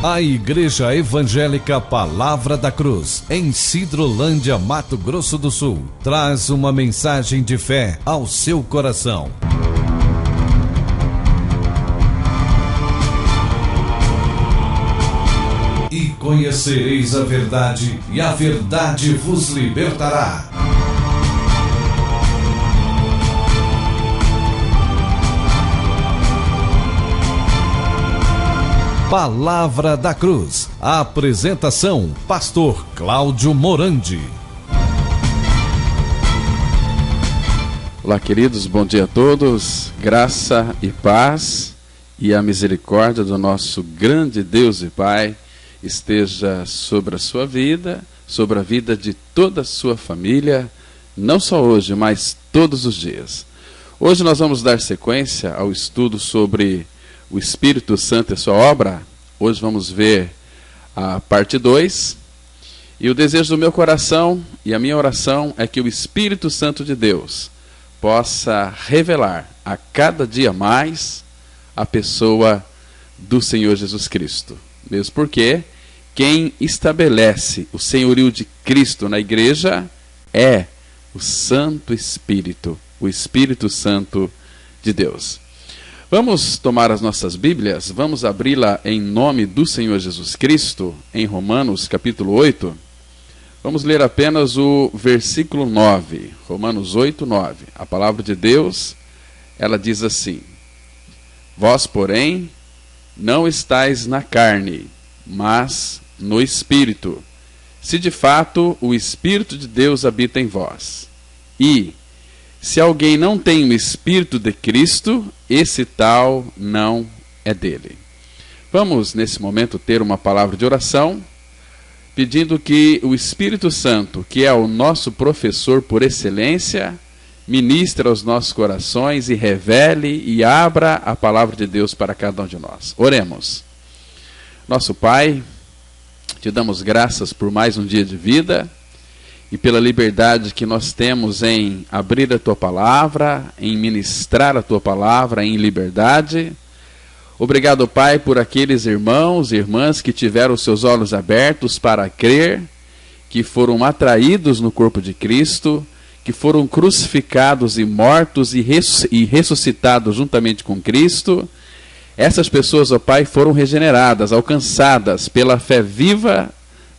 A Igreja Evangélica Palavra da Cruz, em Sidrolândia, Mato Grosso do Sul, traz uma mensagem de fé ao seu coração. E conhecereis a verdade, e a verdade vos libertará. Palavra da Cruz. A apresentação: Pastor Cláudio Morandi. Olá, queridos, bom dia a todos. Graça e paz e a misericórdia do nosso grande Deus e Pai esteja sobre a sua vida, sobre a vida de toda a sua família, não só hoje, mas todos os dias. Hoje nós vamos dar sequência ao estudo sobre o Espírito Santo e sua obra. Hoje vamos ver a parte 2. E o desejo do meu coração e a minha oração é que o Espírito Santo de Deus possa revelar a cada dia mais a pessoa do Senhor Jesus Cristo. Mesmo porque quem estabelece o senhorio de Cristo na igreja é o Santo Espírito, o Espírito Santo de Deus. Vamos tomar as nossas Bíblias, vamos abri-la em nome do Senhor Jesus Cristo, em Romanos capítulo 8. Vamos ler apenas o versículo 9, Romanos 8, 9. A palavra de Deus, ela diz assim: Vós, porém, não estáis na carne, mas no Espírito, se de fato o Espírito de Deus habita em vós. E se alguém não tem o Espírito de Cristo, esse tal não é dele. Vamos, nesse momento, ter uma palavra de oração, pedindo que o Espírito Santo, que é o nosso professor por excelência, ministre aos nossos corações e revele e abra a palavra de Deus para cada um de nós. Oremos. Nosso Pai, te damos graças por mais um dia de vida, e pela liberdade que nós temos em abrir a Tua Palavra, em ministrar a Tua Palavra em liberdade. Obrigado, Pai, por aqueles irmãos e irmãs que tiveram seus olhos abertos para crer, que foram atraídos no corpo de Cristo, que foram crucificados e mortos e ressuscitados juntamente com Cristo. Essas pessoas, ó Pai, foram regeneradas, alcançadas pela fé viva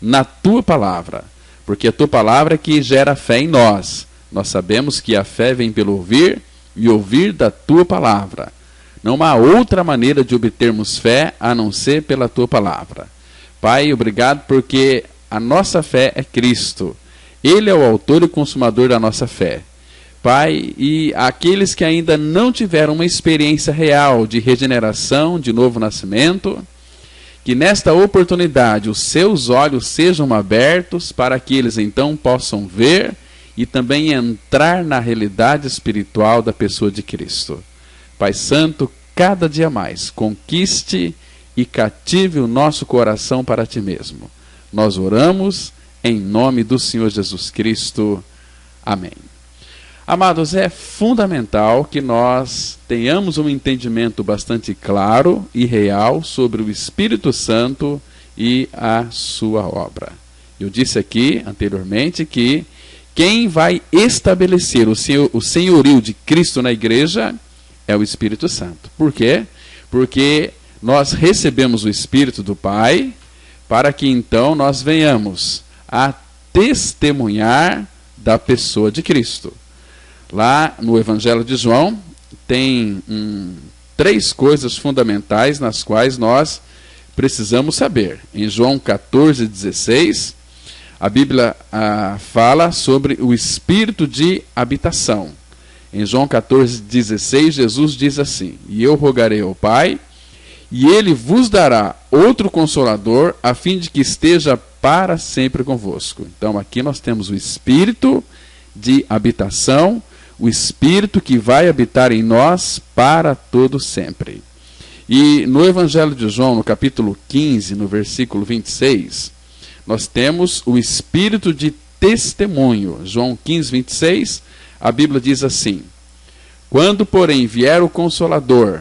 na Tua Palavra. Porque a Tua Palavra é que gera fé em nós. Nós sabemos que a fé vem pelo ouvir e ouvir da Tua Palavra. Não há outra maneira de obtermos fé a não ser pela Tua Palavra. Pai, obrigado porque a nossa fé é Cristo. Ele é o autor e consumador da nossa fé. Pai, e aqueles que ainda não tiveram uma experiência real de regeneração, de novo nascimento, que nesta oportunidade os seus olhos sejam abertos para que eles então possam ver e também entrar na realidade espiritual da pessoa de Cristo. Pai Santo, cada dia mais, conquiste e cative o nosso coração para Ti mesmo. Nós oramos em nome do Senhor Jesus Cristo. Amém. Amados, é fundamental que nós tenhamos um entendimento bastante claro e real sobre o Espírito Santo e a sua obra. Eu disse aqui anteriormente que quem vai estabelecer o senhorio de Cristo na igreja é o Espírito Santo. Por quê? Porque nós recebemos o Espírito do Pai para que então nós venhamos a testemunhar da pessoa de Cristo. Lá no Evangelho de João, tem 3 coisas fundamentais nas quais nós precisamos saber. Em João 14,16, a Bíblia fala sobre o espírito de habitação. Em João 14,16, Jesus diz assim: E eu rogarei ao Pai, e Ele vos dará outro Consolador, a fim de que esteja para sempre convosco. Então aqui nós temos o espírito de habitação, o Espírito que vai habitar em nós para todo sempre. E no Evangelho de João, no capítulo 15, no versículo 26, nós temos o Espírito de testemunho. João 15, 26, a Bíblia diz assim: Quando, porém, vier o Consolador,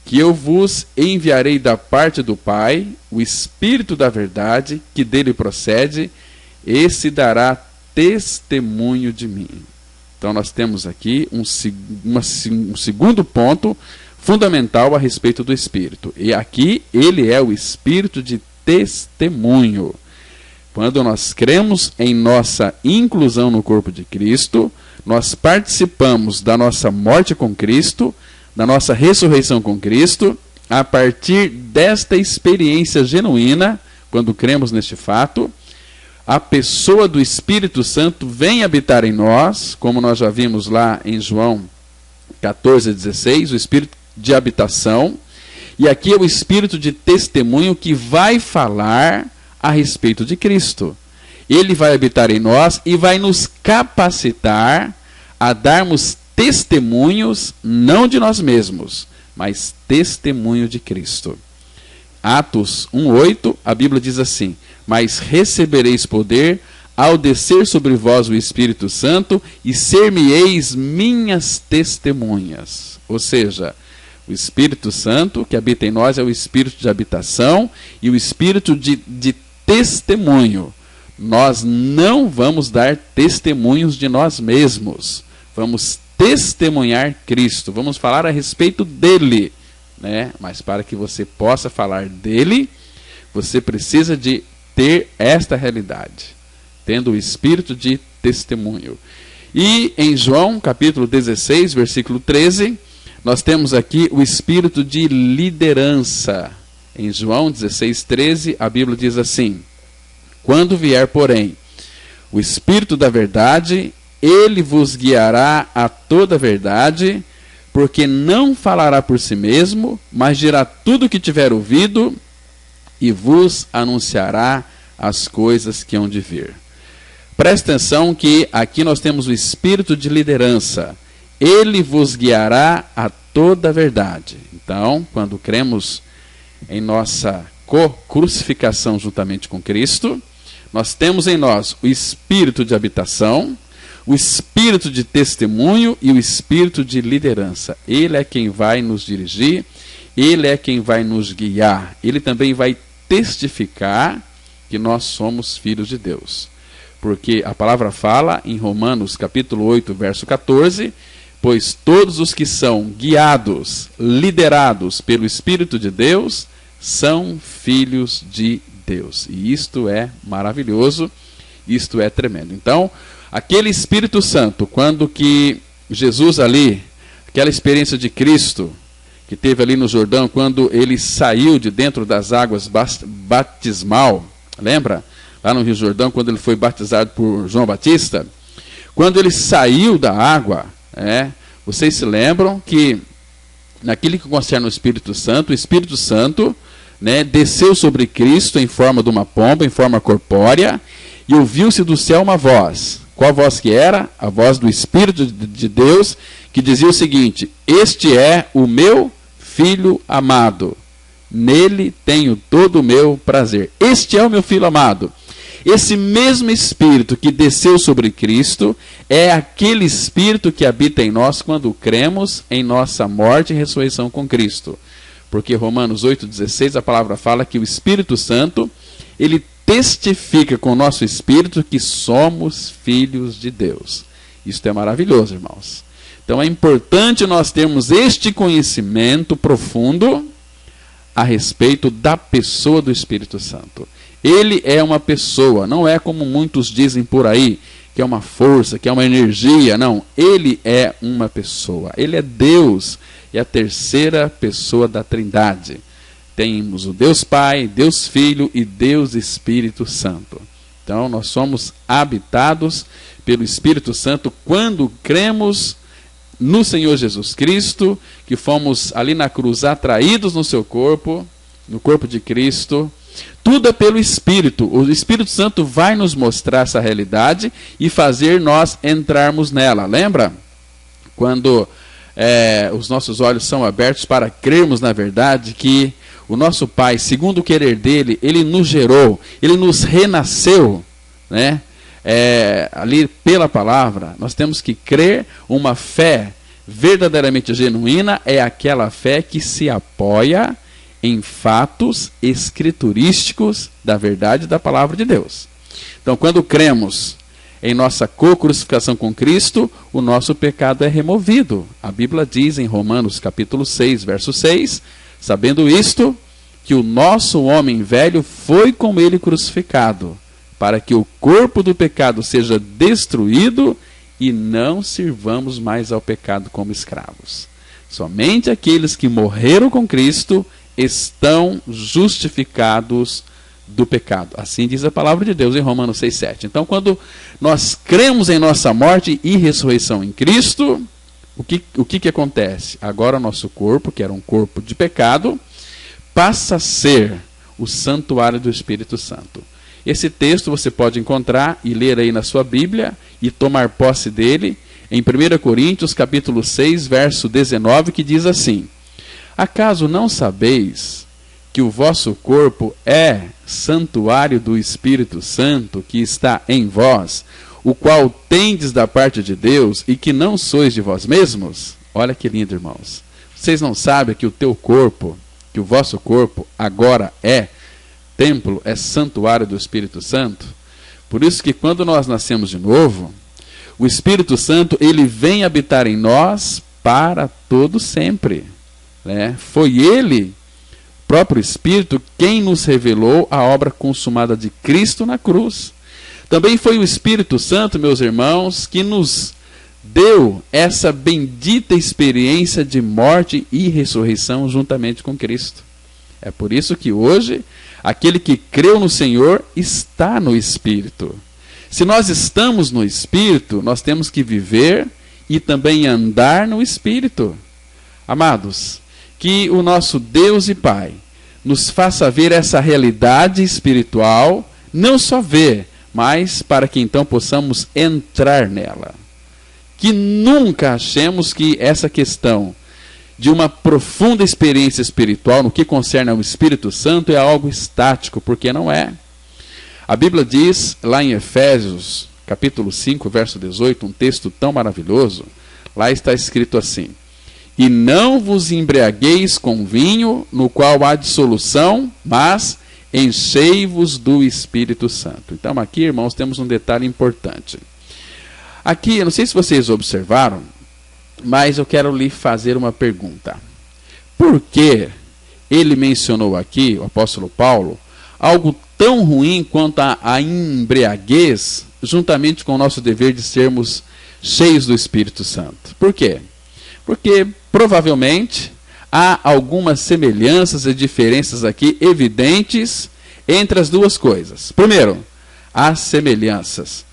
que eu vos enviarei da parte do Pai, o Espírito da verdade, que dele procede, esse dará testemunho de mim. Então nós temos aqui um segundo ponto fundamental a respeito do Espírito. E aqui ele é o Espírito de testemunho. Quando nós cremos em nossa inclusão no corpo de Cristo, nós participamos da nossa morte com Cristo, da nossa ressurreição com Cristo, a partir desta experiência genuína, quando cremos neste fato, a pessoa do Espírito Santo vem habitar em nós, como nós já vimos lá em João 14,16, o Espírito de habitação, e aqui é o Espírito de testemunho que vai falar a respeito de Cristo. Ele vai habitar em nós e vai nos capacitar a darmos testemunhos, não de nós mesmos, mas testemunho de Cristo. Atos 1:8, a Bíblia diz assim: mas recebereis poder ao descer sobre vós o Espírito Santo e ser-me-eis minhas testemunhas. Ou seja, o Espírito Santo que habita em nós é o Espírito de habitação e o Espírito de testemunho. Nós não vamos dar testemunhos de nós mesmos. Vamos testemunhar Cristo. Vamos falar a respeito dele, né? Mas para que você possa falar dele, você precisa de ter esta realidade, tendo o Espírito de testemunho. E em João, capítulo 16, versículo 13, nós temos aqui o Espírito de liderança. Em João 16, 13, a Bíblia diz assim: quando vier, porém, o Espírito da verdade, ele vos guiará a toda a verdade, porque não falará por si mesmo, mas dirá tudo o que tiver ouvido e vos anunciará as coisas que hão de vir. Presta atenção que aqui nós temos o Espírito de liderança. Ele vos guiará a toda a verdade. Então, quando cremos em nossa crucificação juntamente com Cristo, nós temos em nós o Espírito de habitação, o Espírito de testemunho e o Espírito de liderança. Ele é quem vai nos dirigir, ele é quem vai nos guiar. Ele também vai testificar que nós somos filhos de Deus. Porque a palavra fala em Romanos capítulo 8, verso 14, pois todos os que são guiados, liderados pelo Espírito de Deus, são filhos de Deus. E isto é maravilhoso, isto é tremendo. Então, aquele Espírito Santo, quando que Jesus ali, aquela experiência de Cristo, que teve ali no Jordão, quando ele saiu de dentro das águas batismal, lembra? Lá no Rio Jordão, quando ele foi batizado por João Batista, quando ele saiu da água, vocês se lembram que naquilo que concerne o Espírito Santo, desceu sobre Cristo em forma de uma pomba, em forma corpórea, e ouviu-se do céu uma voz. Qual voz que era? A voz do Espírito de Deus, que dizia o seguinte: este é o meu Filho amado, nele tenho todo o meu prazer. Este é o meu Filho amado. Esse mesmo Espírito que desceu sobre Cristo é aquele Espírito que habita em nós quando cremos em nossa morte e ressurreição com Cristo. Porque Romanos 8,16 a palavra fala que o Espírito Santo, ele testifica com o nosso espírito que somos filhos de Deus. Isso é maravilhoso, irmãos. Então é importante nós termos este conhecimento profundo a respeito da pessoa do Espírito Santo. Ele é uma pessoa, não é como muitos dizem por aí, que é uma força, que é uma energia. Não, ele é uma pessoa. Ele é Deus, é a terceira pessoa da Trindade. Temos o Deus Pai, Deus Filho e Deus Espírito Santo. Então nós somos habitados pelo Espírito Santo quando cremos no Senhor Jesus Cristo, que fomos ali na cruz atraídos no seu corpo, no corpo de Cristo. Tudo é pelo Espírito. O Espírito Santo vai nos mostrar essa realidade e fazer nós entrarmos nela. Lembra? Quando os nossos olhos são abertos para crermos na verdade que o nosso Pai, segundo o querer dele, ele nos gerou, ele nos renasceu, ali pela palavra. Nós temos que crer uma fé verdadeiramente genuína é aquela fé que se apoia em fatos escriturísticos da verdade da palavra de Deus. Então, quando cremos em nossa co-crucificação com Cristo, o nosso pecado é removido. A Bíblia diz em Romanos capítulo 6, verso 6, sabendo isto, que o nosso homem velho foi com ele crucificado, para que o corpo do pecado seja destruído e não sirvamos mais ao pecado como escravos. Somente aqueles que morreram com Cristo estão justificados do pecado. Assim diz a palavra de Deus em Romanos 6,7. Então, quando nós cremos em nossa morte e ressurreição em Cristo, o que acontece? Agora o nosso corpo, que era um corpo de pecado, passa a ser o santuário do Espírito Santo. Esse texto você pode encontrar e ler aí na sua Bíblia e tomar posse dele em 1 Coríntios capítulo 6, verso 19, que diz assim: acaso não sabeis que o vosso corpo é santuário do Espírito Santo que está em vós, o qual tendes da parte de Deus e que não sois de vós mesmos? Olha que lindo, irmãos. Vocês não sabem que o teu corpo, que o vosso corpo agora é templo, é santuário do Espírito Santo? Por isso que quando nós nascemos de novo, o Espírito Santo, ele vem habitar em nós para todo sempre, né? Foi ele, o próprio Espírito, quem nos revelou a obra consumada de Cristo na cruz. Também foi o Espírito Santo, meus irmãos, que nos deu essa bendita experiência de morte e ressurreição juntamente com Cristo. É por isso que hoje, aquele que creu no Senhor está no Espírito. Se nós estamos no Espírito, nós temos que viver e também andar no Espírito. Amados, que o nosso Deus e Pai nos faça ver essa realidade espiritual, não só ver, mas para que então possamos entrar nela. Que nunca achemos que essa questão de uma profunda experiência espiritual no que concerne ao Espírito Santo é algo estático, porque não é. A Bíblia diz, lá em Efésios, capítulo 5, verso 18, um texto tão maravilhoso, lá está escrito assim: e não vos embriagueis com vinho, no qual há dissolução, mas enchei-vos do Espírito Santo. Então aqui, irmãos, temos um detalhe importante. Aqui, eu não sei se vocês observaram, mas eu quero lhe fazer uma pergunta. Por que ele mencionou aqui, o apóstolo Paulo, algo tão ruim quanto a embriaguez, juntamente com o nosso dever de sermos cheios do Espírito Santo? Por quê? Porque provavelmente há algumas semelhanças e diferenças aqui evidentes entre as duas coisas. Primeiro, as semelhanças.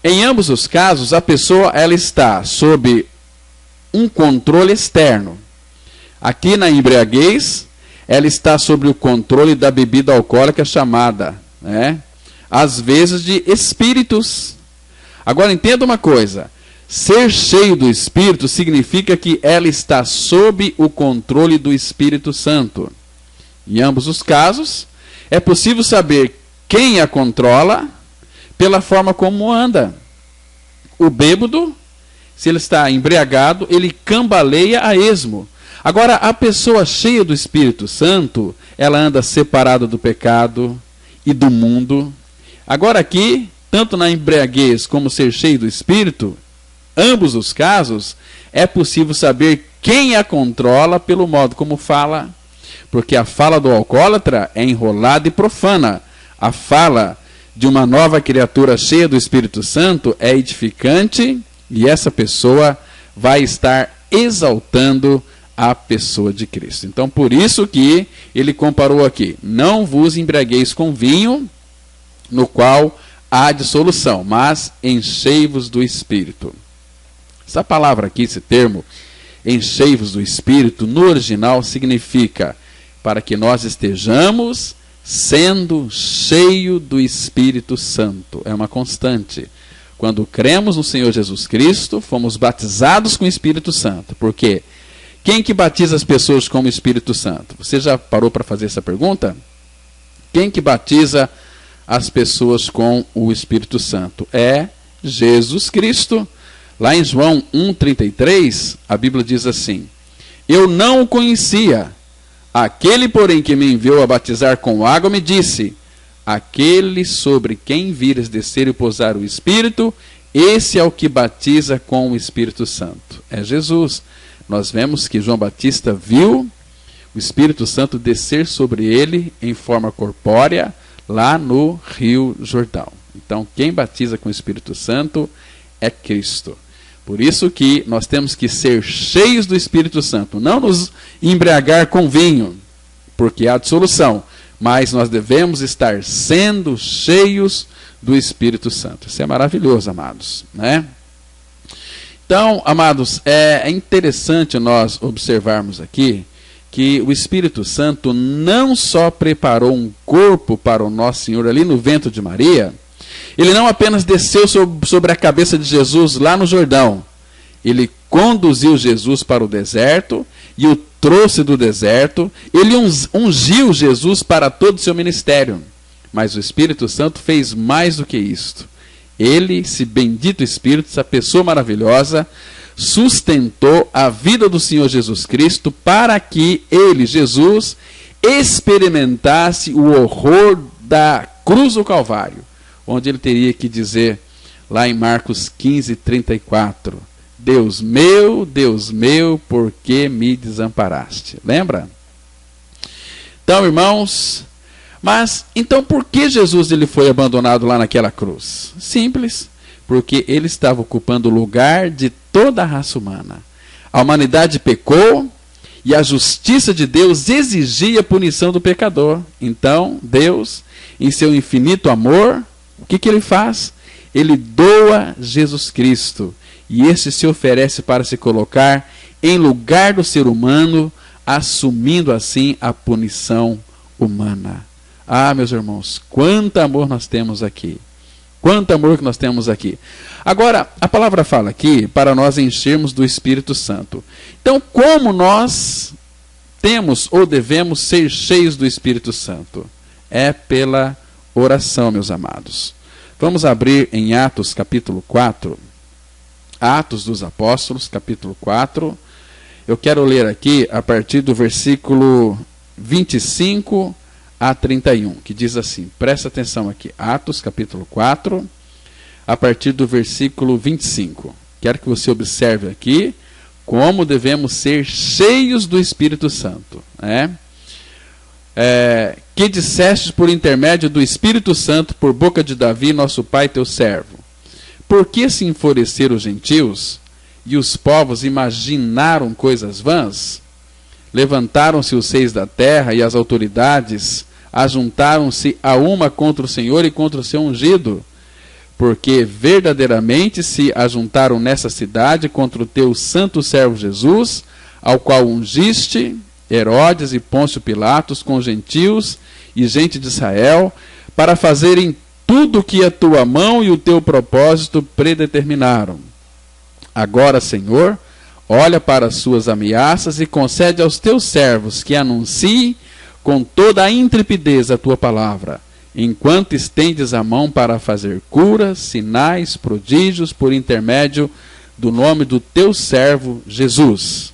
Em ambos os casos, a pessoa ela está sob um controle externo. Aqui na embriaguez, ela está sob o controle da bebida alcoólica chamada, às vezes, de espíritos. Agora entenda uma coisa: ser cheio do Espírito significa que ela está sob o controle do Espírito Santo. Em ambos os casos, é possível saber quem a controla pela forma como anda. O bêbado, se ele está embriagado, ele cambaleia a esmo. Agora, a pessoa cheia do Espírito Santo, ela anda separada do pecado e do mundo. Agora aqui, tanto na embriaguez como ser cheio do Espírito, ambos os casos, é possível saber quem a controla pelo modo como fala. Porque a fala do alcoólatra é enrolada e profana. A fala de uma nova criatura cheia do Espírito Santo é edificante, e essa pessoa vai estar exaltando a pessoa de Cristo. Então, por isso que ele comparou aqui: não vos embriagueis com vinho, no qual há dissolução, mas enchei-vos do Espírito. Essa palavra aqui, esse termo, enchei-vos do Espírito, no original significa para que nós estejamos sendo cheio do Espírito Santo. É uma constante. Quando cremos no Senhor Jesus Cristo, fomos batizados com o Espírito Santo. Por quê? Quem que batiza as pessoas com o Espírito Santo? Você já parou para fazer essa pergunta? Quem que batiza as pessoas com o Espírito Santo? É Jesus Cristo. Lá em João 1,33, a Bíblia diz assim: eu não o conhecia. Aquele, porém, que me enviou a batizar com água, me disse: aquele sobre quem vires descer e pousar o Espírito, esse é o que batiza com o Espírito Santo. É Jesus. Nós vemos que João Batista viu o Espírito Santo descer sobre ele em forma corpórea, lá no Rio Jordão. Então, quem batiza com o Espírito Santo é Cristo. Por isso que nós temos que ser cheios do Espírito Santo, não nos embriagar com vinho, porque há dissolução, mas nós devemos estar sendo cheios do Espírito Santo. Isso é maravilhoso, amados, né? Então, amados, é interessante nós observarmos aqui que o Espírito Santo não só preparou um corpo para o nosso Senhor ali no ventre de Maria, ele não apenas desceu sobre a cabeça de Jesus lá no Jordão, ele conduziu Jesus para o deserto e o trouxe do deserto, ele ungiu Jesus para todo o seu ministério. Mas o Espírito Santo fez mais do que isto. Ele, esse bendito Espírito, essa pessoa maravilhosa, sustentou a vida do Senhor Jesus Cristo para que ele, Jesus, experimentasse o horror da cruz do Calvário, onde ele teria que dizer, lá em Marcos 15:34, Deus meu, por que me desamparaste? Lembra? Então, irmãos, mas então por que Jesus ele foi abandonado lá naquela cruz? Simples, porque ele estava ocupando o lugar de toda a raça humana. A humanidade pecou e a justiça de Deus exigia a punição do pecador. Então, Deus, em seu infinito amor, o que ele faz? Ele doa Jesus Cristo. E este se oferece para se colocar em lugar do ser humano, assumindo assim a punição humana. Ah, meus irmãos, quanto amor nós temos aqui. Quanto amor que nós temos aqui. Agora, a palavra fala aqui para nós enchermos do Espírito Santo. Então, como nós temos ou devemos ser cheios do Espírito Santo? É pela oração, meus amados. Vamos abrir em Atos capítulo 4. Atos dos Apóstolos, capítulo 4. Eu quero ler aqui a partir do versículo 25 a 31, que diz assim, presta atenção aqui, Atos capítulo 4, a partir do versículo 25. Quero que você observe aqui como devemos ser cheios do Espírito Santo, né? Que disseste por intermédio do Espírito Santo, por boca de Davi, nosso pai, teu servo. Por que se enfureceram os gentios e os povos imaginaram coisas vãs? Levantaram-se os reis da terra e as autoridades ajuntaram-se a uma contra o Senhor e contra o seu ungido, porque verdadeiramente se ajuntaram nessa cidade contra o teu santo servo Jesus, ao qual ungiste Herodes e Pôncio Pilatos com gentios e gente de Israel, para fazerem tudo o que a tua mão e o teu propósito predeterminaram. Agora, Senhor, olha para as suas ameaças e concede aos teus servos que anunciem com toda a intrepidez a tua palavra, enquanto estendes a mão para fazer curas, sinais, prodígios, por intermédio do nome do teu servo Jesus.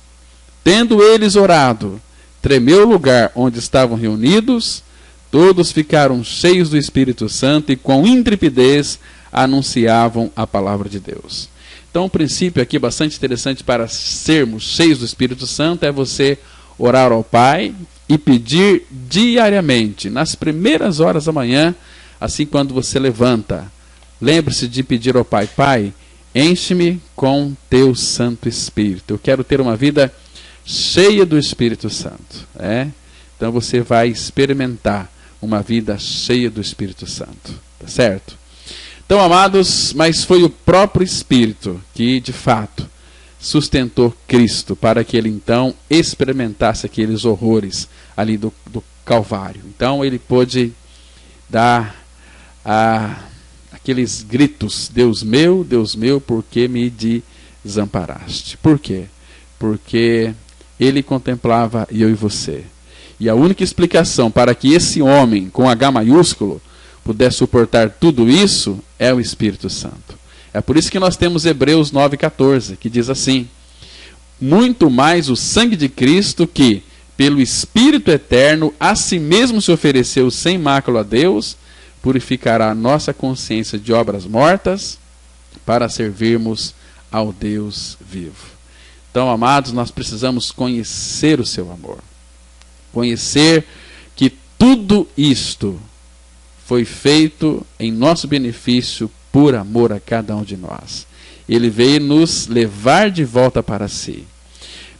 Tendo eles orado, tremeu o lugar onde estavam reunidos, todos ficaram cheios do Espírito Santo e com intrepidez anunciavam a palavra de Deus. Então, um princípio aqui bastante interessante para sermos cheios do Espírito Santo é você orar ao Pai e pedir diariamente, nas primeiras horas da manhã, assim quando você levanta. Lembre-se de pedir ao Pai, Pai, enche-me com teu Santo Espírito. Eu quero ter uma vida cheia do Espírito Santo. Então você vai experimentar uma vida cheia do Espírito Santo. Tá certo? Então, amados, mas foi o próprio Espírito que, de fato, sustentou Cristo para que ele, então, experimentasse aqueles horrores ali do Calvário. Então, ele pôde dar aqueles gritos, Deus meu, por que me desamparaste? Por quê? Porque ele contemplava eu e você. E a única explicação para que esse homem, com H maiúsculo, pudesse suportar tudo isso, é o Espírito Santo. É por isso que nós temos Hebreus 9,14, que diz assim: muito mais o sangue de Cristo, que, pelo Espírito eterno, a si mesmo se ofereceu sem mácula a Deus, purificará a nossa consciência de obras mortas, para servirmos ao Deus vivo. Então, amados, nós precisamos conhecer o seu amor. Conhecer que tudo isto foi feito em nosso benefício por amor a cada um de nós. Ele veio nos levar de volta para si.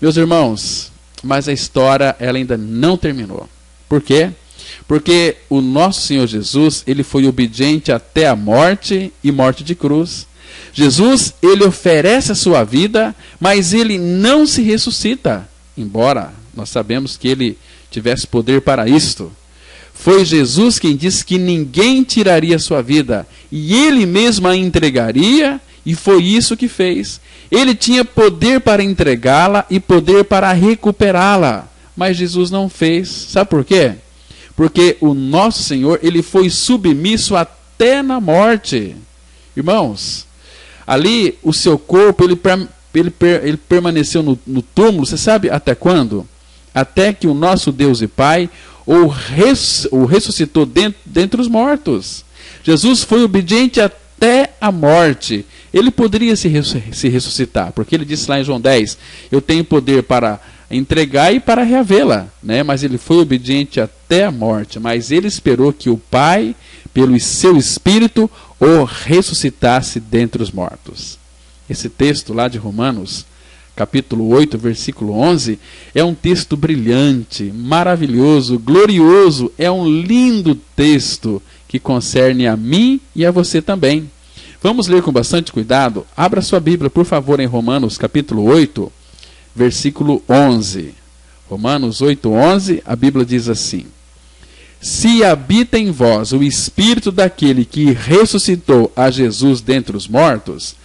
Meus irmãos, mas a história ela ainda não terminou. Por quê? Porque o nosso Senhor Jesus, ele foi obediente até a morte e morte de cruz. Jesus, ele oferece a sua vida, mas ele não se ressuscita, embora nós sabemos que ele tivesse poder para isto. Foi Jesus quem disse que ninguém tiraria a sua vida, e ele mesmo a entregaria, e foi isso que fez. Ele tinha poder para entregá-la e poder para recuperá-la, mas Jesus não fez. Sabe por quê? Porque o nosso Senhor, ele foi submisso até na morte. Irmãos, ali o seu corpo, ele permaneceu no túmulo, você sabe até quando? Até que o nosso Deus e Pai o ressuscitou dentre os mortos. Jesus foi obediente até a morte. Ele poderia se ressuscitar, porque ele disse lá em João 10, eu tenho poder para entregar e para reavê-la, né? Mas ele foi obediente até a morte, mas ele esperou que o Pai, pelo seu Espírito, o ressuscitasse dentre os mortos. Esse texto lá de Romanos, capítulo 8, versículo 11, é um texto brilhante, maravilhoso, glorioso, é um lindo texto que concerne a mim e a você também. Vamos ler com bastante cuidado. Abra sua Bíblia, por favor, em Romanos, capítulo 8, versículo 11. Romanos 8, 11, a Bíblia diz assim: se habita em vós o Espírito daquele que ressuscitou a Jesus dentre os mortos,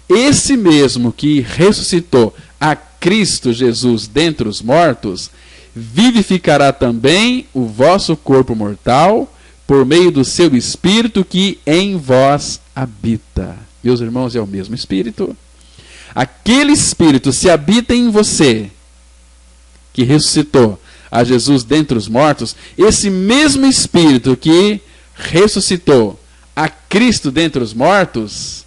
esse mesmo que ressuscitou a Cristo Jesus dentre os mortos, vivificará também o vosso corpo mortal, por meio do seu Espírito que em vós habita. Meus irmãos, é o mesmo Espírito. Aquele Espírito se habita em você, que ressuscitou a Jesus dentre os mortos, esse mesmo Espírito que ressuscitou a Cristo dentre os mortos,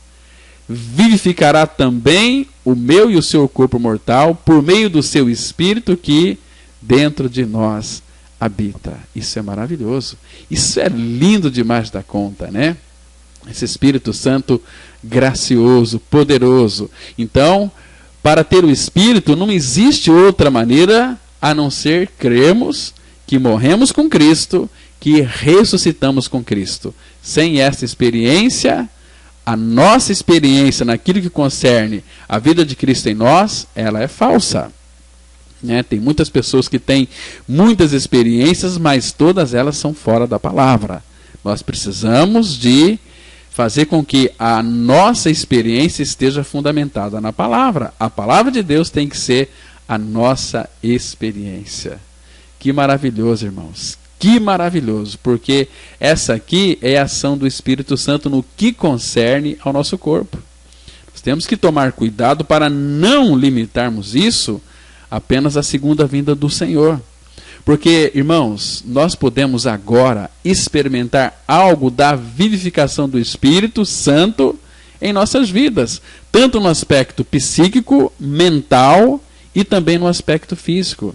vivificará também o meu e o seu corpo mortal por meio do seu Espírito que dentro de nós habita. Isso é maravilhoso. Isso é lindo demais da conta, né? Esse Espírito Santo gracioso, poderoso. Então, para ter o Espírito, não existe outra maneira a não ser crermos que morremos com Cristo, que ressuscitamos com Cristo. Sem essa experiência, a nossa experiência naquilo que concerne a vida de Cristo em nós, ela é falsa. Né? Tem muitas pessoas que têm muitas experiências, mas todas elas são fora da palavra. Nós precisamos de fazer com que a nossa experiência esteja fundamentada na palavra. A palavra de Deus tem que ser a nossa experiência. Que maravilhoso, irmãos. Que maravilhoso, porque essa aqui é a ação do Espírito Santo no que concerne ao nosso corpo. Nós temos que tomar cuidado para não limitarmos isso apenas à segunda vinda do Senhor. Porque, irmãos, nós podemos agora experimentar algo da vivificação do Espírito Santo em nossas vidas, tanto no aspecto psíquico, mental e também no aspecto físico.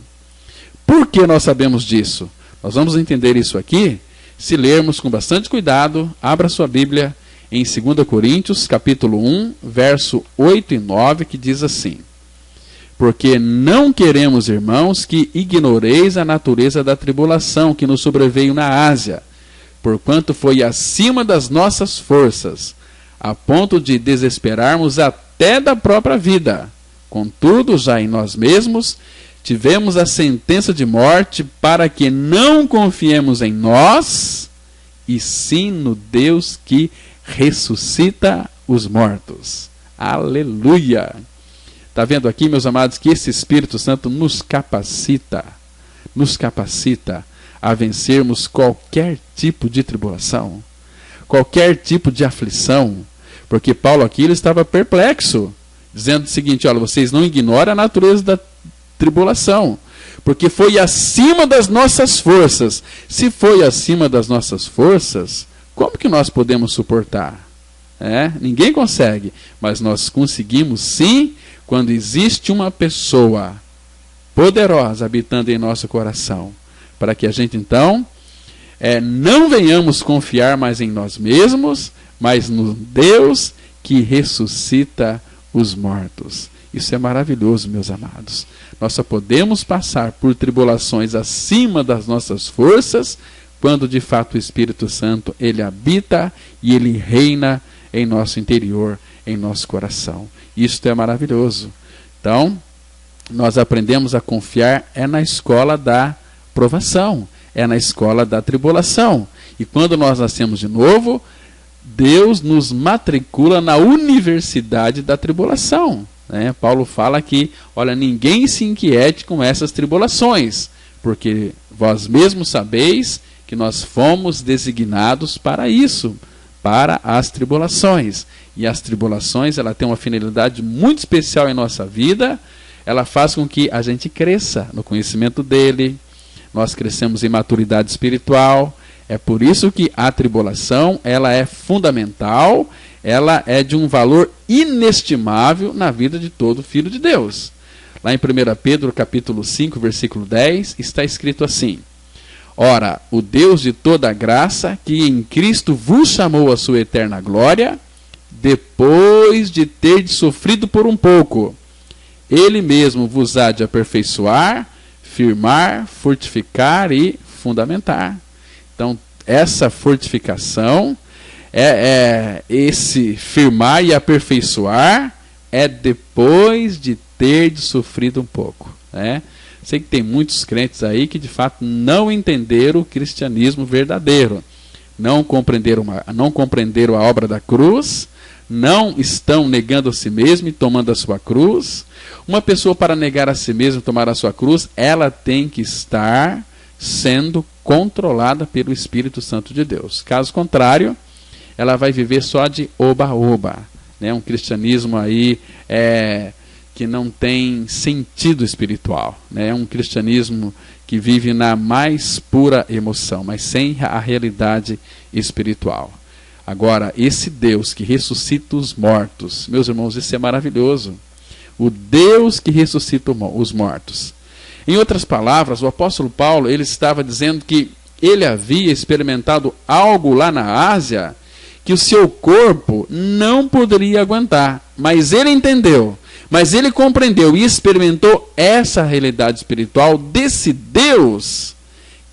Por que nós sabemos disso? Nós vamos entender isso aqui se lermos com bastante cuidado. Abra sua Bíblia em 2 Coríntios, capítulo 1, verso 8 e 9, que diz assim: porque não queremos, irmãos, que ignoreis a natureza da tribulação que nos sobreveio na Ásia, porquanto foi acima das nossas forças, a ponto de desesperarmos até da própria vida. Contudo, já em nós mesmos, tivemos a sentença de morte para que não confiemos em nós, e sim no Deus que ressuscita os mortos. Aleluia! Está vendo aqui, meus amados, que esse Espírito Santo nos capacita a vencermos qualquer tipo de tribulação, qualquer tipo de aflição, Porque Paulo aqui ele estava perplexo, dizendo o seguinte: olha, vocês não ignoram a natureza da tribulação, porque foi acima das nossas forças. Se foi acima das nossas forças, como que nós podemos suportar? Ninguém consegue, mas nós conseguimos sim, quando existe uma pessoa poderosa habitando em nosso coração, para que a gente então não venhamos confiar mais em nós mesmos, mas no Deus que ressuscita os mortos. Isso é maravilhoso, meus amados. Nós só podemos passar por tribulações acima das nossas forças quando de fato o Espírito Santo ele habita e ele reina em nosso interior, em nosso coração. Isto é maravilhoso. Então, nós aprendemos a confiar na escola da provação, na escola da tribulação. E quando nós nascemos de novo, Deus nos matricula na universidade da tribulação. Paulo fala que, olha, ninguém se inquiete com essas tribulações, porque vós mesmos sabeis que nós fomos designados para isso, para as tribulações. E as tribulações, ela tem uma finalidade muito especial em nossa vida. Ela faz com que a gente cresça no conhecimento dele, nós crescemos em maturidade espiritual. É por isso que a tribulação, ela é fundamental, ela é de um valor inestimável na vida de todo filho de Deus. Lá em 1 Pedro capítulo 5, versículo 10, está escrito assim: ora, o Deus de toda graça, que em Cristo vos chamou à sua eterna glória, depois de ter sofrido por um pouco, ele mesmo vos há de aperfeiçoar, firmar, fortificar e fundamentar. Então, essa fortificação, esse firmar e aperfeiçoar, é depois de ter sofrido um pouco. Sei que tem muitos crentes aí que de fato não entenderam o cristianismo verdadeiro, não compreenderam a obra da cruz, não estão negando a si mesmo e tomando a sua cruz. Uma pessoa, para negar a si mesma e tomar a sua cruz, ela tem que estar sendo controlada pelo Espírito Santo de Deus. Caso contrário, ela vai viver só de oba-oba, um cristianismo aí que não tem sentido espiritual, um cristianismo que vive na mais pura emoção, mas sem a realidade espiritual. Agora, esse Deus que ressuscita os mortos, meus irmãos, isso é maravilhoso. O Deus que ressuscita os mortos. Em outras palavras, o apóstolo Paulo, ele estava dizendo que ele havia experimentado algo lá na Ásia que o seu corpo não poderia aguentar. Mas ele entendeu, mas ele compreendeu e experimentou essa realidade espiritual desse Deus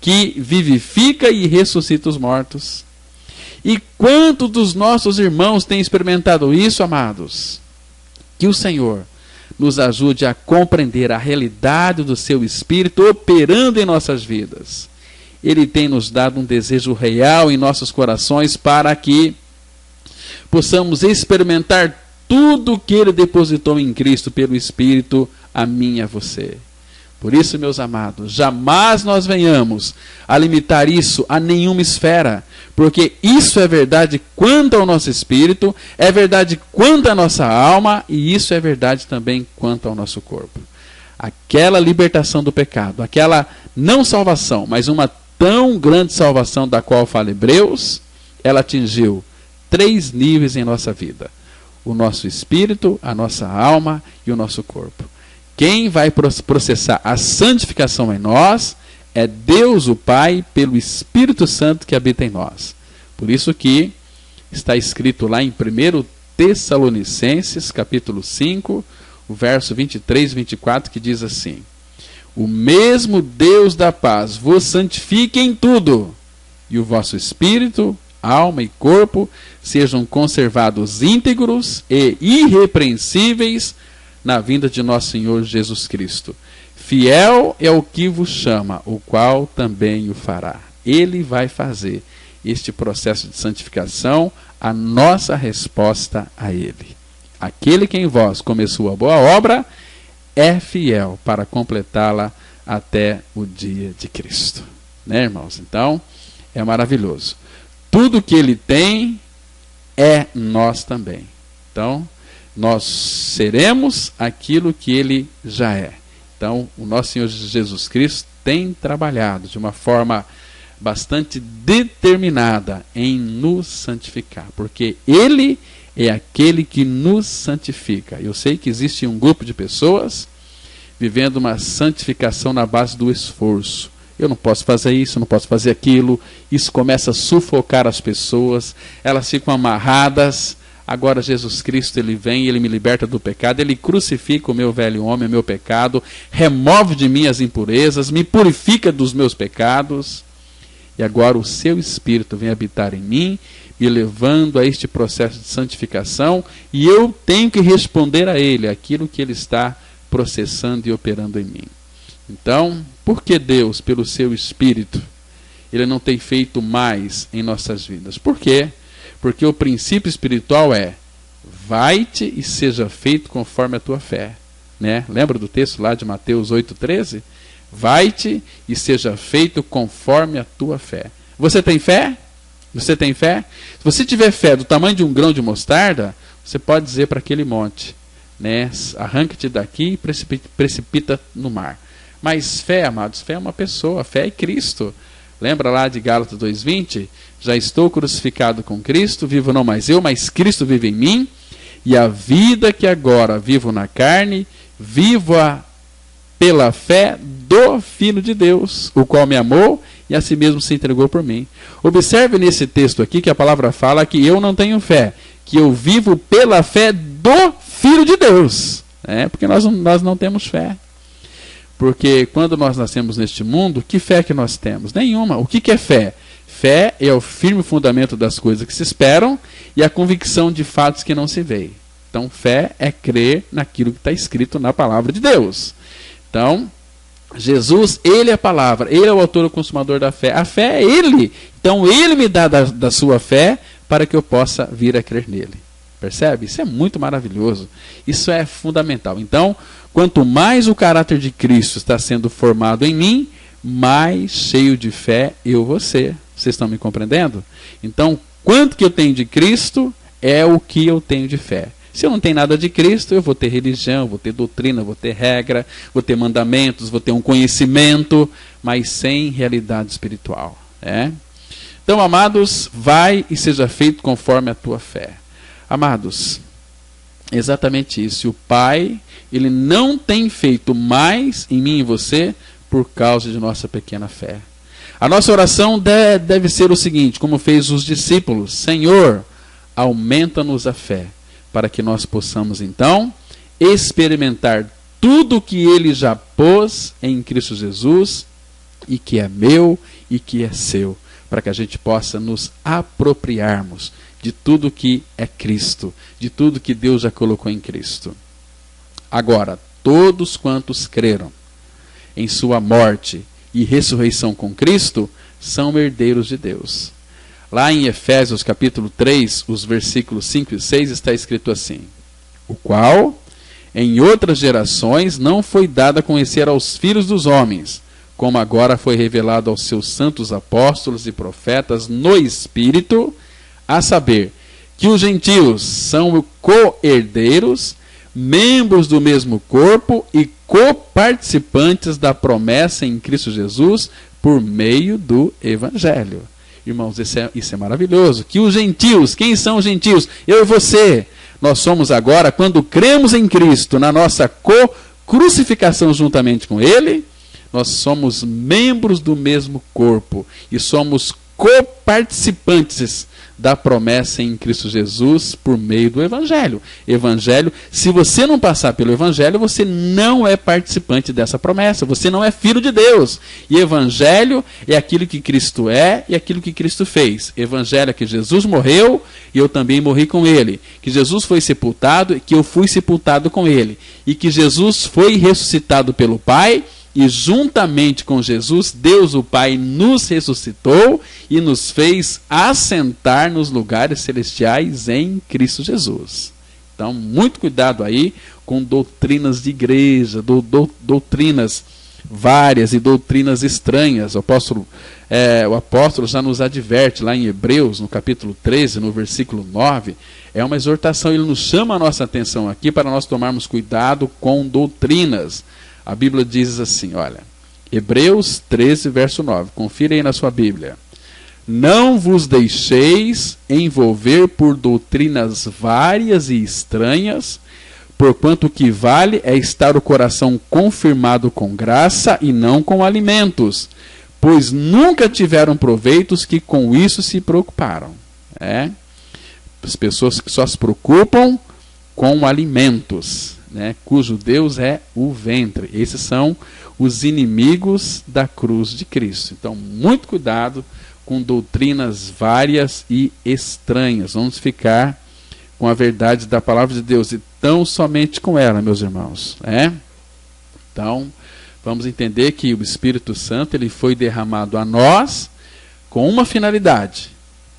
que vivifica e ressuscita os mortos. E quantos dos nossos irmãos têm experimentado isso, amados? Que o Senhor nos ajude a compreender a realidade do seu Espírito operando em nossas vidas. Ele tem nos dado um desejo real em nossos corações para que possamos experimentar tudo que Ele depositou em Cristo pelo Espírito a mim e a você. Por isso, meus amados, jamais nós venhamos a limitar isso a nenhuma esfera, porque isso é verdade quanto ao nosso espírito, é verdade quanto à nossa alma, e isso é verdade também quanto ao nosso corpo. Aquela libertação do pecado, aquela não salvação, mas uma tão grande salvação da qual fala Hebreus, ela atingiu 3 níveis em nossa vida: o nosso espírito, a nossa alma e o nosso corpo. Quem vai processar a santificação em nós é Deus o Pai, pelo Espírito Santo que habita em nós. Por isso que está escrito lá em 1 Tessalonicenses, capítulo 5, o verso 23 e 24, que diz assim: o mesmo Deus da paz vos santifique em tudo, e o vosso espírito, alma e corpo sejam conservados íntegros e irrepreensíveis na vinda de nosso Senhor Jesus Cristo. Fiel é o que vos chama, o qual também o fará. Ele vai fazer este processo de santificação, a nossa resposta a Ele. Aquele que em vós começou a boa obra é fiel para completá-la até o dia de Cristo. Né, irmãos? Então, é maravilhoso. Tudo que Ele tem é nós também. Então, nós seremos aquilo que ele já é. Então, o nosso Senhor Jesus Cristo tem trabalhado de uma forma bastante determinada em nos santificar, porque ele é aquele que nos santifica. Eu sei que existe um grupo de pessoas vivendo uma santificação na base do esforço. Eu não posso fazer isso, não posso fazer aquilo. Isso começa a sufocar as pessoas, elas ficam amarradas. Agora Jesus Cristo, ele vem, ele me liberta do pecado, ele crucifica o meu velho homem, o meu pecado, remove de mim as impurezas, me purifica dos meus pecados. E agora o seu Espírito vem habitar em mim, me levando a este processo de santificação, e eu tenho que responder a ele, aquilo que ele está processando e operando em mim. Então, por que Deus, pelo seu Espírito, ele não tem feito mais em nossas vidas? Por quê? Porque o princípio espiritual é: vai-te e seja feito conforme a tua fé. Né? Lembra do texto lá de Mateus 8,13? Vai-te e seja feito conforme a tua fé. Você tem fé? Você tem fé? Se você tiver fé do tamanho de um grão de mostarda, você pode dizer para aquele monte, né? Arranca-te daqui e precipita no mar. Mas fé, amados, fé é uma pessoa, fé é Cristo. Lembra lá de Gálatas 2,20? Já estou crucificado com Cristo, vivo não mais eu, mas Cristo vive em mim, e a vida que agora vivo na carne, vivo-a pela fé do Filho de Deus, o qual me amou e a si mesmo se entregou por mim. Observe nesse texto aqui que a palavra fala que eu não tenho fé, que eu vivo pela fé do Filho de Deus. Porque nós não temos fé. Porque quando nós nascemos neste mundo, que fé que nós temos? Nenhuma. O que é fé? Fé é o firme fundamento das coisas que se esperam e a convicção de fatos que não se veem. Então, fé é crer naquilo que está escrito na palavra de Deus. Então, Jesus, ele é a palavra, ele é o autor e o consumador da fé. A fé é ele. Então, ele me dá da sua fé para que eu possa vir a crer nele. Percebe? Isso é muito maravilhoso. Isso é fundamental. Então, quanto mais o caráter de Cristo está sendo formado em mim, mais cheio de fé eu vou ser. Vocês estão me compreendendo? Então, quanto que eu tenho de Cristo é o que eu tenho de fé. Se eu não tenho nada de Cristo, eu vou ter religião, vou ter doutrina, vou ter regra, vou ter mandamentos, vou ter um conhecimento, mas sem realidade espiritual. Então, amados, vai e seja feito conforme a tua fé. Amados, exatamente isso. O Pai, ele não tem feito mais em mim e em você por causa de nossa pequena fé. A nossa oração deve ser o seguinte, como fez os discípulos: Senhor, aumenta-nos a fé, para que nós possamos, então, experimentar tudo o que ele já pôs em Cristo Jesus, e que é meu e que é seu, para que a gente possa nos apropriarmos de tudo que é Cristo, de tudo que Deus já colocou em Cristo. Agora, todos quantos creram em sua morte e ressurreição com Cristo, são herdeiros de Deus. Lá em Efésios capítulo 3, os versículos 5 e 6, está escrito assim: o qual, em outras gerações, não foi dado a conhecer aos filhos dos homens, como agora foi revelado aos seus santos apóstolos e profetas no Espírito, a saber, que os gentios são co-herdeiros, membros do mesmo corpo e coparticipantes da promessa em Cristo Jesus por meio do Evangelho. Irmãos, isso é maravilhoso. Que os gentios, quem são os gentios? Eu e você. Nós somos agora, quando cremos em Cristo, na nossa crucificação juntamente com Ele, nós somos membros do mesmo corpo e somos coparticipantes da promessa em Cristo Jesus por meio do Evangelho. Evangelho, se você não passar pelo Evangelho, você não é participante dessa promessa, você não é filho de Deus. E Evangelho é aquilo que Cristo é e aquilo que Cristo fez. Evangelho é que Jesus morreu e eu também morri com Ele. Que Jesus foi sepultado e que eu fui sepultado com Ele. E que Jesus foi ressuscitado pelo Pai. E juntamente com Jesus, Deus o Pai nos ressuscitou e nos fez assentar nos lugares celestiais em Cristo Jesus. Então, muito cuidado aí com doutrinas de igreja, doutrinas várias e doutrinas estranhas. O apóstolo já nos adverte lá em Hebreus, no capítulo 13, no versículo 9, é uma exortação, ele nos chama a nossa atenção aqui para nós tomarmos cuidado com doutrinas. A Bíblia diz assim, olha, Hebreus 13, verso 9, confira aí na sua Bíblia. Não vos deixeis envolver por doutrinas várias e estranhas, porquanto o que vale é estar o coração confirmado com graça e não com alimentos, pois nunca tiveram proveitos que com isso se preocuparam. As pessoas que só se preocupam com alimentos, cujo Deus é o ventre. Esses são os inimigos da cruz de Cristo. Então, muito cuidado com doutrinas várias e estranhas. Vamos ficar com a verdade da palavra de Deus e tão somente com ela, meus irmãos. Então, vamos entender que o Espírito Santo ele foi derramado a nós com uma finalidade,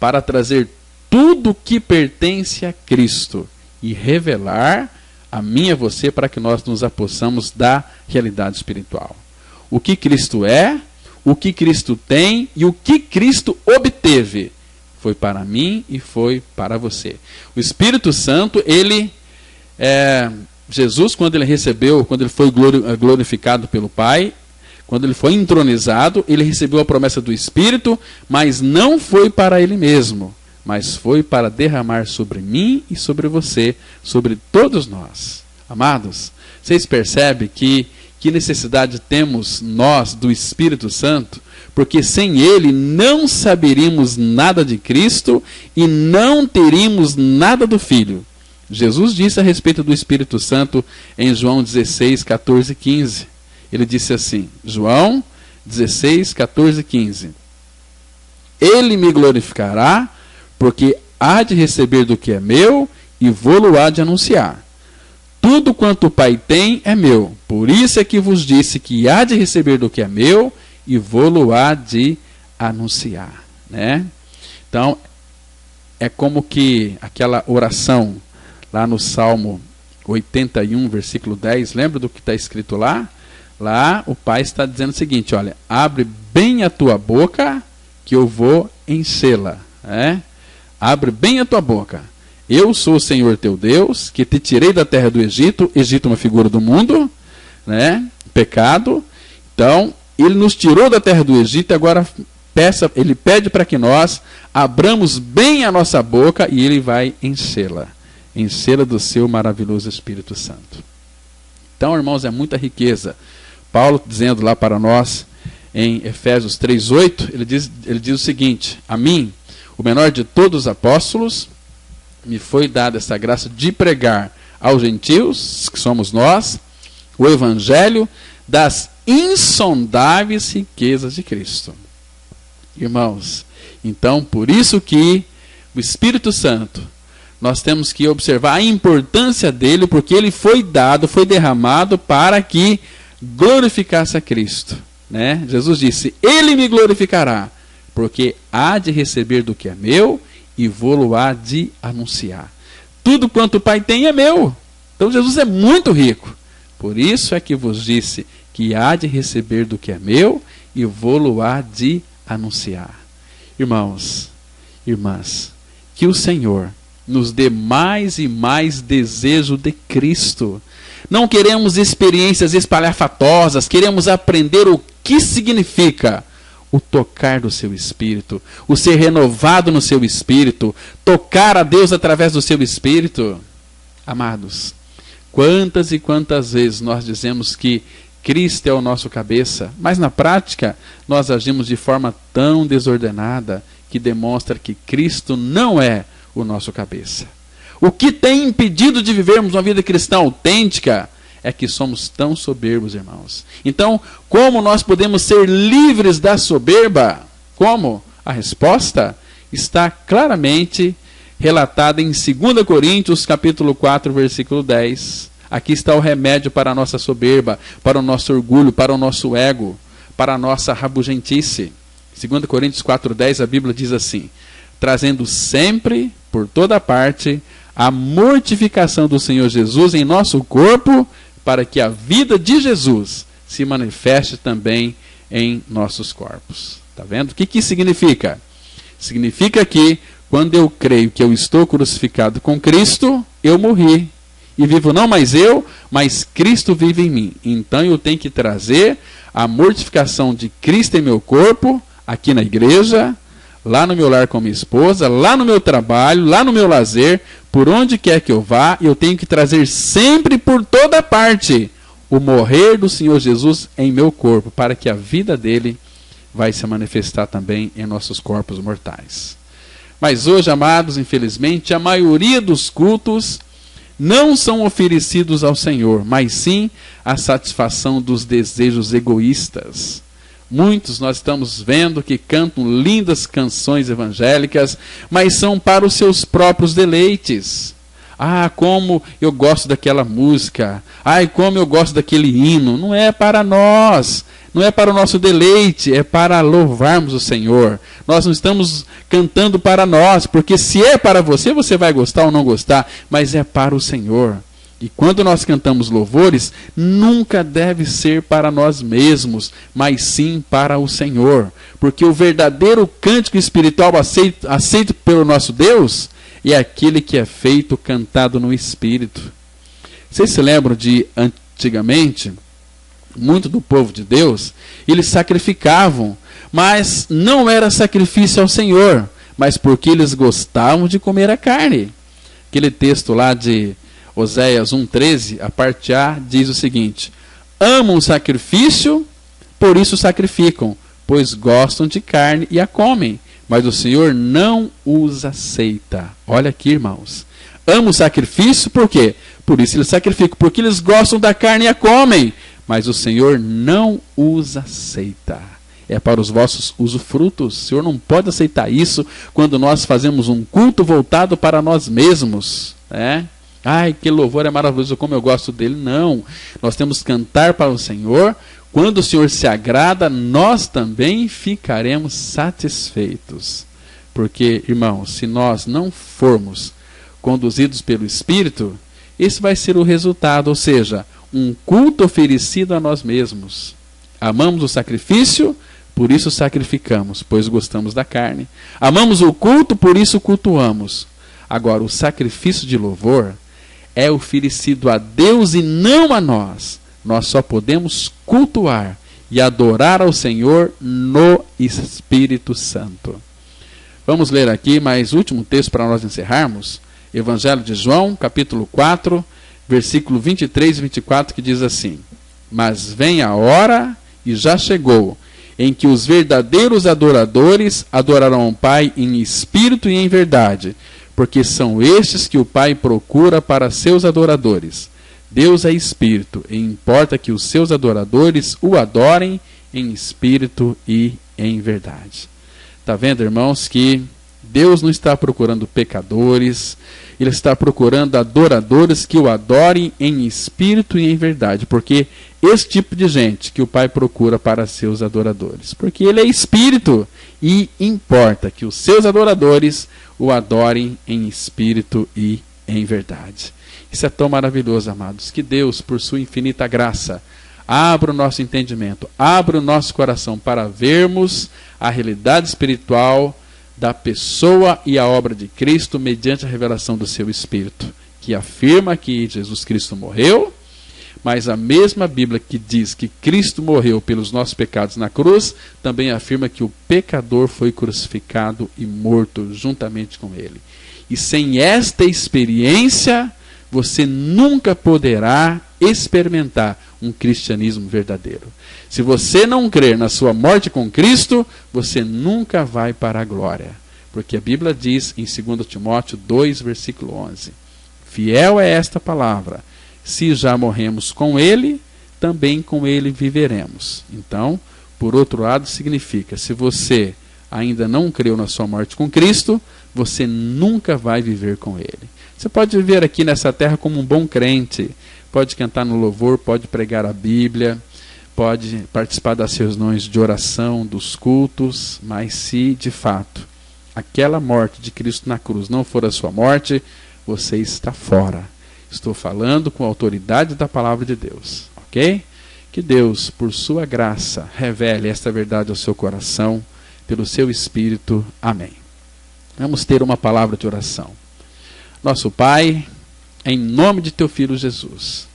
para trazer tudo que pertence a Cristo e revelar a mim e a você para que nós nos apossamos da realidade espiritual. O que Cristo é, o que Cristo tem e o que Cristo obteve foi para mim e foi para você. O Espírito Santo, Jesus, quando ele foi glorificado pelo Pai, quando ele foi entronizado, ele recebeu a promessa do Espírito, mas não foi para ele mesmo, mas foi para derramar sobre mim e sobre você, sobre todos nós. Amados, vocês percebem que necessidade temos nós do Espírito Santo? Porque sem ele não saberíamos nada de Cristo e não teríamos nada do Filho. Jesus disse a respeito do Espírito Santo em João 16, 14 e 15. Ele disse assim, João 16, 14 e 15. Ele me glorificará, porque há de receber do que é meu e vou-lo há de anunciar. Tudo quanto o Pai tem é meu. Por isso é que vos disse que há de receber do que é meu e vou-lo há de anunciar. Então, é como que aquela oração lá no Salmo 81, versículo 10, lembra do que está escrito lá? Lá o Pai está dizendo o seguinte, olha, abre bem a tua boca que eu vou enchê-la. Abre bem a tua boca. Eu sou o Senhor teu Deus, que te tirei da terra do Egito. Egito é uma figura do mundo, pecado. Então, ele nos tirou da terra do Egito e agora ele pede para que nós abramos bem a nossa boca e ele vai enchê-la do seu maravilhoso Espírito Santo. Então, irmãos, é muita riqueza. Paulo dizendo lá para nós em Efésios 3:8, ele diz o seguinte, a mim, o menor de todos os apóstolos, me foi dada essa graça de pregar aos gentios, que somos nós, o evangelho das insondáveis riquezas de Cristo. Irmãos, então por isso que o Espírito Santo, nós temos que observar a importância dele, porque ele foi dado, foi derramado para que glorificasse a Cristo. Jesus disse, ele me glorificará, porque há de receber do que é meu e vou-lo há de anunciar. Tudo quanto o Pai tem é meu. Então Jesus é muito rico. Por isso é que vos disse que há de receber do que é meu e vou-lo há de anunciar. Irmãos, irmãs, que o Senhor nos dê mais e mais desejo de Cristo. Não queremos experiências espalhafatosas, queremos aprender o que significa o tocar do seu Espírito, o ser renovado no seu Espírito, tocar a Deus através do seu Espírito. Amados, quantas e quantas vezes nós dizemos que Cristo é o nosso cabeça, mas na prática nós agimos de forma tão desordenada que demonstra que Cristo não é o nosso cabeça. O que tem impedido de vivermos uma vida cristã autêntica é que somos tão soberbos, irmãos. Então, como nós podemos ser livres da soberba? Como? A resposta está claramente relatada em 2 Coríntios, capítulo 4, versículo 10. Aqui está o remédio para a nossa soberba, para o nosso orgulho, para o nosso ego, para a nossa rabugentice. 2 Coríntios 4,10, a Bíblia diz assim, trazendo sempre, por toda parte, a mortificação do Senhor Jesus em nosso corpo, para que a vida de Jesus se manifeste também em nossos corpos. Está vendo? O que isso significa? Significa que quando eu creio que eu estou crucificado com Cristo, eu morri. E vivo não mais eu, mas Cristo vive em mim. Então eu tenho que trazer a mortificação de Cristo em meu corpo, aqui na igreja, lá no meu lar com minha esposa, lá no meu trabalho, lá no meu lazer, por onde quer que eu vá, eu tenho que trazer sempre por toda parte o morrer do Senhor Jesus em meu corpo, para que a vida dele vai se manifestar também em nossos corpos mortais. Mas hoje, amados, infelizmente, a maioria dos cultos não são oferecidos ao Senhor, mas sim a satisfação dos desejos egoístas. Muitos nós estamos vendo que cantam lindas canções evangélicas, mas são para os seus próprios deleites. Ah, como eu gosto daquela música. Ai, como eu gosto daquele hino. Não é para nós. Não é para o nosso deleite. É para louvarmos o Senhor. Nós não estamos cantando para nós. Porque se é para você, você vai gostar ou não gostar. Mas é para o Senhor. E quando nós cantamos louvores, nunca deve ser para nós mesmos, mas sim para o Senhor. Porque o verdadeiro cântico espiritual aceito pelo nosso Deus é aquele que é feito cantado no Espírito. Vocês se lembram de antigamente, muito do povo de Deus, eles sacrificavam, mas não era sacrifício ao Senhor, mas porque eles gostavam de comer a carne. Aquele texto lá de Oséias 1,13, a parte A, diz o seguinte: amam o sacrifício, por isso sacrificam, pois gostam de carne e a comem, mas o Senhor não os aceita. Olha aqui, irmãos. Amam o sacrifício, por quê? Por isso eles sacrificam, porque eles gostam da carne e a comem, mas o Senhor não os aceita. É para os vossos usufrutos. O Senhor não pode aceitar isso quando nós fazemos um culto voltado para nós mesmos, né? Ai, que louvor é maravilhoso, como eu gosto dele. Não, nós temos que cantar para o Senhor. Quando o Senhor se agrada, nós também ficaremos satisfeitos. Porque, irmãos, se nós não formos conduzidos pelo Espírito, esse vai ser o resultado, ou seja, um culto oferecido a nós mesmos. Amamos o sacrifício, por isso sacrificamos, pois gostamos da carne. Amamos o culto, por isso cultuamos. Agora, o sacrifício de louvor é oferecido a Deus e não a nós. Nós só podemos cultuar e adorar ao Senhor no Espírito Santo. Vamos ler aqui mais último texto para nós encerrarmos. Evangelho de João, capítulo 4, versículo 23 e 24, que diz assim: mas vem a hora, e já chegou, em que os verdadeiros adoradores adorarão o Pai em espírito e em verdade, porque são estes que o Pai procura para seus adoradores. Deus é espírito, e importa que os seus adoradores o adorem em espírito e em verdade. Está vendo, irmãos, que Deus não está procurando pecadores, Ele está procurando adoradores que o adorem em espírito e em verdade, porque esse tipo de gente que o Pai procura para seus adoradores, porque Ele é espírito e importa que os seus adoradores o adorem em espírito e em verdade. Isso é tão maravilhoso, amados, que Deus, por sua infinita graça, abra o nosso entendimento, abra o nosso coração para vermos a realidade espiritual da pessoa e a obra de Cristo mediante a revelação do seu Espírito, que afirma que Jesus Cristo morreu, mas a mesma Bíblia que diz que Cristo morreu pelos nossos pecados na cruz, também afirma que o pecador foi crucificado e morto juntamente com ele. E sem esta experiência, você nunca poderá experimentar um cristianismo verdadeiro. Se você não crer na sua morte com Cristo, você nunca vai para a glória. Porque a Bíblia diz em 2 Timóteo 2, versículo 11: fiel é esta palavra, se já morremos com Ele, também com Ele viveremos. Então, por outro lado, significa, se você ainda não creu na sua morte com Cristo, você nunca vai viver com Ele. Você pode viver aqui nessa terra como um bom crente, pode cantar no louvor, pode pregar a Bíblia, pode participar das reuniões de oração, dos cultos, mas se de fato aquela morte de Cristo na cruz não for a sua morte, você está fora. Estou falando com a autoridade da palavra de Deus, ok? Que Deus, por sua graça, revele esta verdade ao seu coração, pelo seu Espírito. Amém. Vamos ter uma palavra de oração. Nosso Pai, em nome de teu Filho Jesus,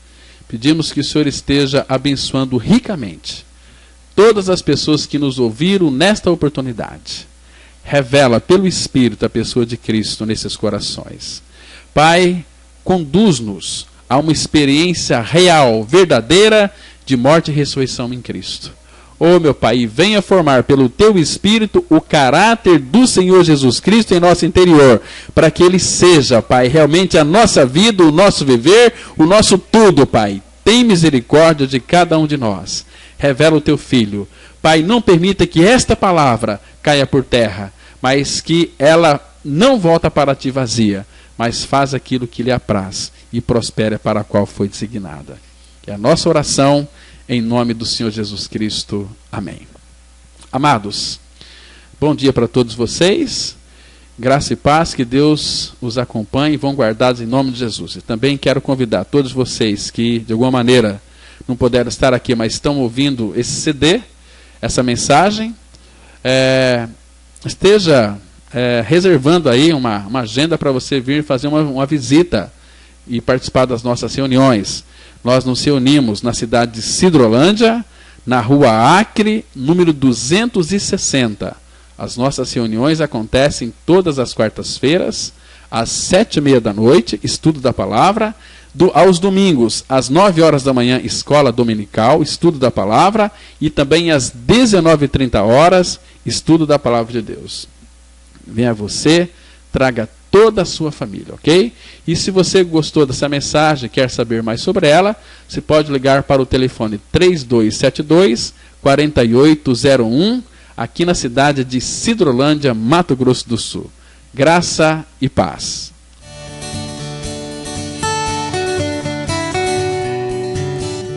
pedimos que o Senhor esteja abençoando ricamente todas as pessoas que nos ouviram nesta oportunidade. Revela pelo Espírito a pessoa de Cristo nesses corações. Pai, conduz-nos a uma experiência real, verdadeira, de morte e ressurreição em Cristo. Oh, meu Pai, venha formar pelo teu Espírito o caráter do Senhor Jesus Cristo em nosso interior, para que Ele seja, Pai, realmente a nossa vida, o nosso viver, o nosso tudo, Pai. Tem misericórdia de cada um de nós. Revela o teu Filho. Pai, não permita que esta palavra caia por terra, mas que ela não volta para ti vazia, mas faz aquilo que lhe apraz e prospere para a qual foi designada. É a nossa oração em nome do Senhor Jesus Cristo. Amém. Amados, bom dia para todos vocês. Graça e paz, que Deus os acompanhe e vão guardados em nome de Jesus. E também quero convidar todos vocês que, de alguma maneira, não puderam estar aqui, mas estão ouvindo esse CD, essa mensagem, esteja reservando aí uma agenda para você vir fazer uma visita e participar das nossas reuniões. Nós nos reunimos na cidade de Sidrolândia, na rua Acre, número 260. As nossas reuniões acontecem todas as quartas-feiras, às 7h30, estudo da palavra. Aos domingos, às 9 horas da manhã, escola dominical, estudo da palavra. E também às 19h30, estudo da palavra de Deus. Venha você, traga toda a sua família, ok? E se você gostou dessa mensagem, quer saber mais sobre ela, você pode ligar para o telefone 3272-4801, aqui na cidade de Sidrolândia, Mato Grosso do Sul. Graça e paz.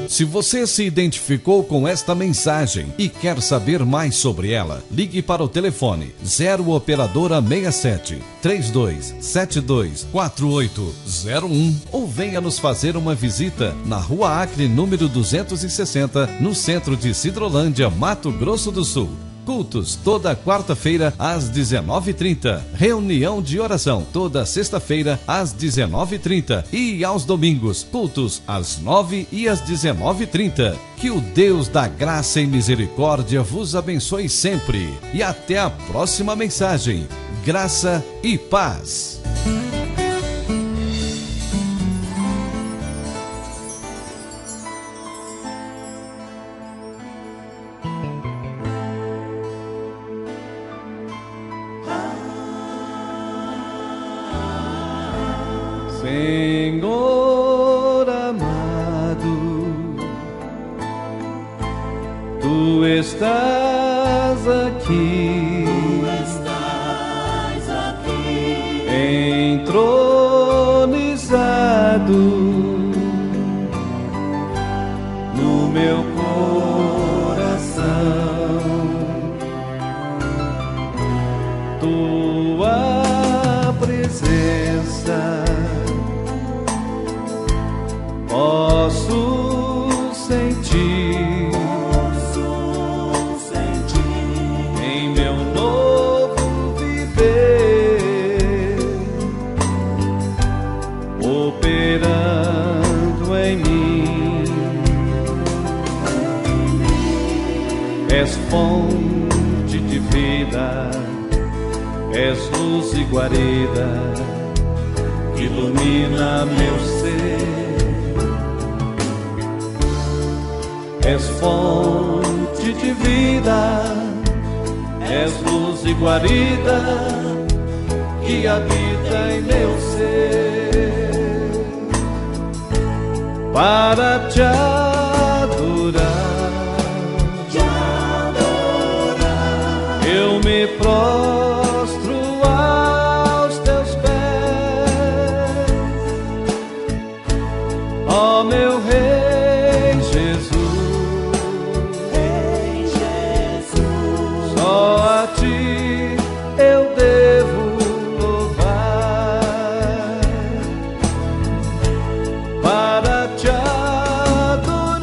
Se você se identificou com esta mensagem e quer saber mais sobre ela, ligue para o telefone 0 operadora 67 3272 4801 ou venha nos fazer uma visita na Rua Acre, número 260, no centro de Sidrolândia, Mato Grosso do Sul. Cultos toda quarta-feira às 19h30. Reunião de oração toda sexta-feira às 19h30. E aos domingos, cultos às 9h e às 19h30. Que o Deus da graça e misericórdia vos abençoe sempre. E até a próxima mensagem. Graça e paz. Senhor amado, Tu estás aqui, entronizado no meu coração. Tua presença posso sentir em meu novo viver, operando em mim. És fonte de vida, és luz e guarida, ilumina meu ser. És fonte de vida, és luz e guarida, que habita em meu ser. Para te adorar, eu me prostro aos teus pés, ó meu Rei Jesus. Só a ti eu devo louvar, para te adorar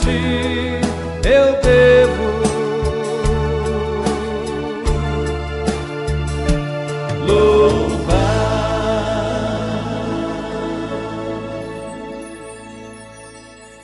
ti.